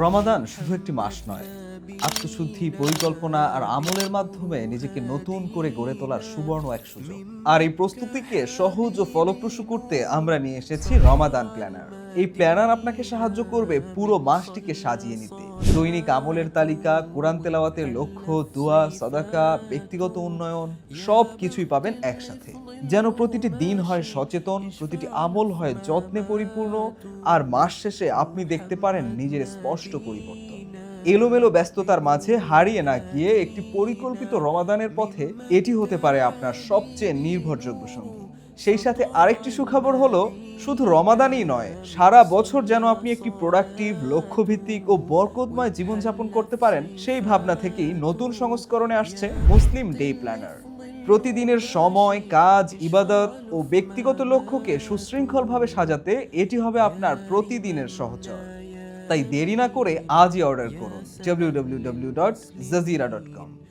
রমাদান শুধু একটি মাস নয়, আত্মশুদ্ধি, পরিকল্পনা আর আমলের মাধ্যমে নিজেকে নতুন করে গড়ে তোলার সুবর্ণ এক সুযোগ। আর এই প্রস্তুতিকে সহজ ও ফলপ্রসূ করতে আমরা নিয়ে এসেছি রমাদান প্ল্যানার। এই প্ল্যানার আপনাকে সাহায্য করবে পুরো মাসটিকে সাজিয়ে নিতে। দৈনিক আমলের তালিকা, কোরআন তেলাওয়াতের লক্ষ্য, দোয়া, সাদাকা, ব্যক্তিগত উন্নয়ন সব কিছুই পাবেন একসাথে। যেন প্রতিটি দিন হয় সচেতন, প্রতিটি আমল হয় যত্নে পরিপূর্ণ, আর মাস শেষে আপনি দেখতে পারেন নিজের স্পষ্ট পরিবর্তন। এলোমেলো ব্যস্ততার মাঝে হারিয়ে না গিয়ে একটি পরিকল্পিত রমাদানের পথে এটি হতে পারে আপনার সবচেয়ে নির্ভরযোগ্য সঙ্গী। সেই সাথে আরেকটি সুখবর হলো, শুধু রমাদানই নয়, সারা বছর যেন আপনি একটি প্রোডাক্টিভ, লক্ষ্যভিত্তিক ও বরকতময় জীবনযাপন করতে পারেন, সেই ভাবনা থেকেই নতুন সংস্করণে আসছে মুসলিম ডে প্ল্যানার। প্রতিদিনের সময়, কাজ, ইবাদত ও ব্যক্তিগত লক্ষ্যকে সুশৃঙ্খলভাবে সাজাতে এটি হবে আপনার প্রতিদিনের সহচর। তাই দেরি না করে আজই অর্ডার করুন www.jazira.com।